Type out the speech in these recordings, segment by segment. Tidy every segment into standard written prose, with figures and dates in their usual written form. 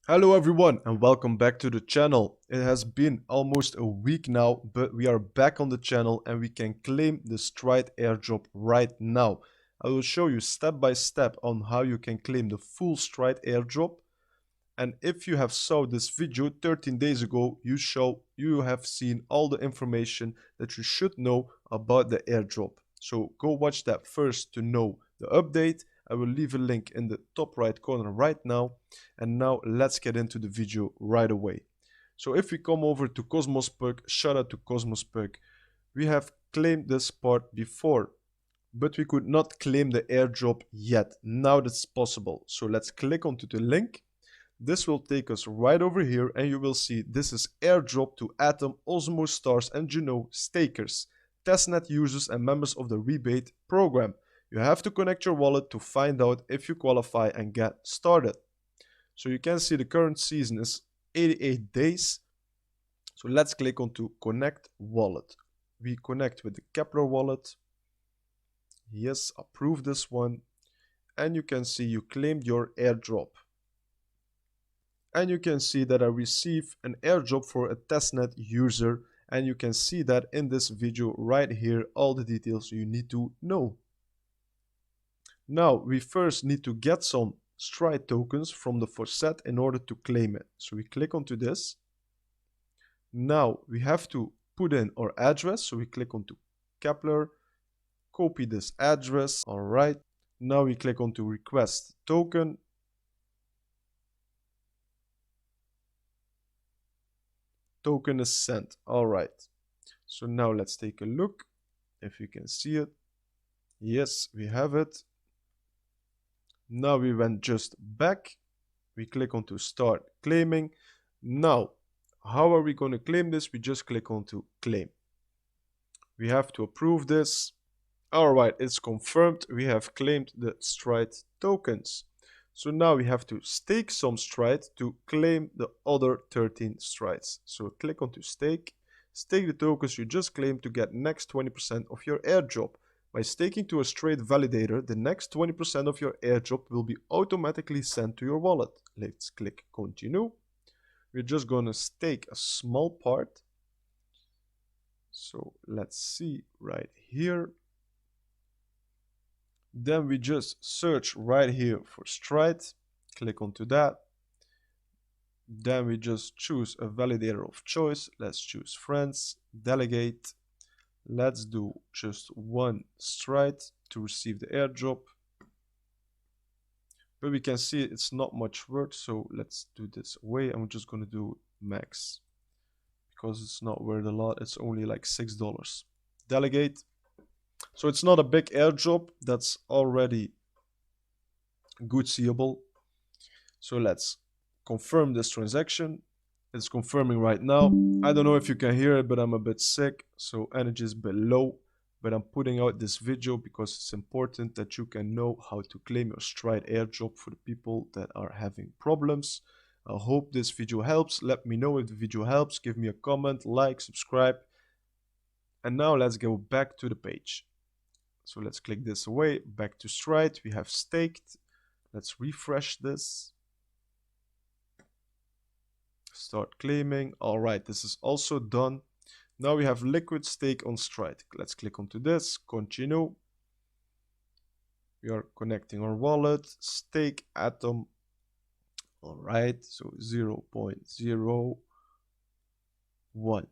Hello everyone and welcome back to the channel. It has been almost a week now, but we are back on the channel and we can claim the Stride airdrop right now. I will show you step by step on how you can claim the full Stride airdrop. And if you have saw this video 13 days ago, you have seen all the information that you should know about the airdrop. So go watch that first to know the update. I will leave a link in the top right corner right now. And now let's get into the video right away. So if we come over to Cosmos Pug, shout out to Cosmos Pug, we have claimed this part before, but we could not claim the airdrop yet. Now that's possible. So let's click onto the link. This will take us right over here and you will see this is airdrop to Atom, Osmo, Stars and JUNO stakers, testnet users and members of the rebate program. You have to connect your wallet to find out if you qualify and get started. So you can see the current season is 88 days. So let's click on to connect wallet. We connect with the Kepler wallet. Yes, approve this one. And you can see you claimed your airdrop. And you can see that I receive an airdrop for a testnet user, and you can see that in this video right here all the details you need to know. Now we first need to get some Stride tokens from the faucet in order to claim it. So we click onto this. Now we have to put in our address, so we click onto Kepler, copy this address. All right, now we click onto request token. Token is sent. All right, so now let's take a look if you can see it. Yes, we have it. Now we went just back. We click on to start claiming. Now, how are we going to claim this? We just click on to claim. We have to approve this. All right, it's confirmed. We have claimed the Stride tokens. So now we have to stake some Stride to claim the other 13 Strides. So click on to stake. Stake the tokens you just claimed to get next 20% of your airdrop. By staking to a straight validator, the next 20% of your airdrop will be automatically sent to your wallet. Let's click continue. We're just going to stake a small part. So let's see right here. Then we just search right here for Stride. Click onto that. Then we just choose a validator of choice. Let's choose friends, delegate. Let's do just one Stride to receive the airdrop. But we can see it's not much worth, so let's do this away. I'm just going to do max because it's not worth a lot. It's only like $6. Delegate. So it's not a big airdrop. That's already good seeable. So let's confirm this transaction. It's confirming right now. I don't know if you can hear it, but I'm a bit sick, so energy is a bit low. But I'm putting out this video because it's important that you can know how to claim your Stride airdrop for the people that are having problems. I hope this video helps. Let me know if the video helps. Give me a comment, like, subscribe. And now let's go back to the page. So let's click this away. Back to Stride. We have staked. Let's refresh this. Start claiming. All right, this is also done. Now we have liquid stake on Stride. Let's click onto this, continue. We are connecting our wallet, stake Atom. All right, so 0.01.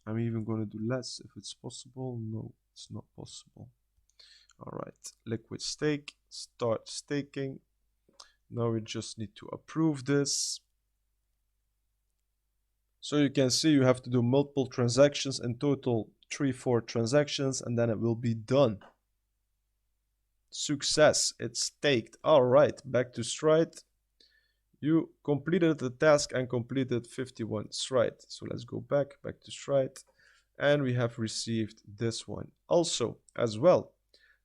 I'm even going to do less if it's possible. No, it's not possible. All right, liquid stake, start staking. Now we just need to approve this. So you can see you have to do multiple transactions, in total 3-4 transactions, and then it will be done. Success, it's staked. All right, back to Stride. You completed the task and completed 51 Stride. So let's go back to Stride. And we have received this one also as well.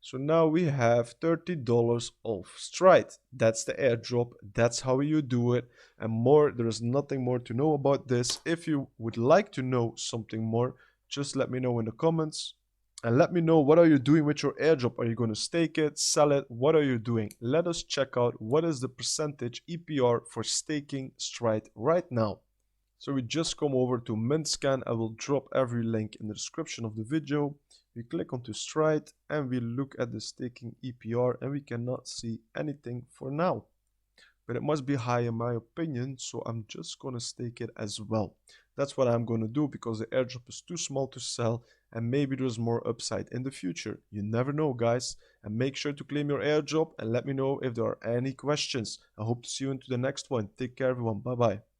So now we have $30 of Stride. That's the airdrop. That's how you do it. And more, there is nothing more to know about this. If you would like to know something more, just let me know in the comments. And let me know, what are you doing with your airdrop? Are you going to stake it, sell it? What are you doing? Let us check out what is the percentage EPR for staking Stride right now. So we just come over to MintScan. I will drop every link in the description of the video. We click onto Stride and we look at the staking EPR and we cannot see anything for now. But it must be high in my opinion, so I'm just gonna stake it as well. That's what I'm gonna do because the airdrop is too small to sell and maybe there's more upside in the future. You never know, guys. And make sure to claim your airdrop and let me know if there are any questions. I hope to see you into the next one. Take care, everyone. Bye bye.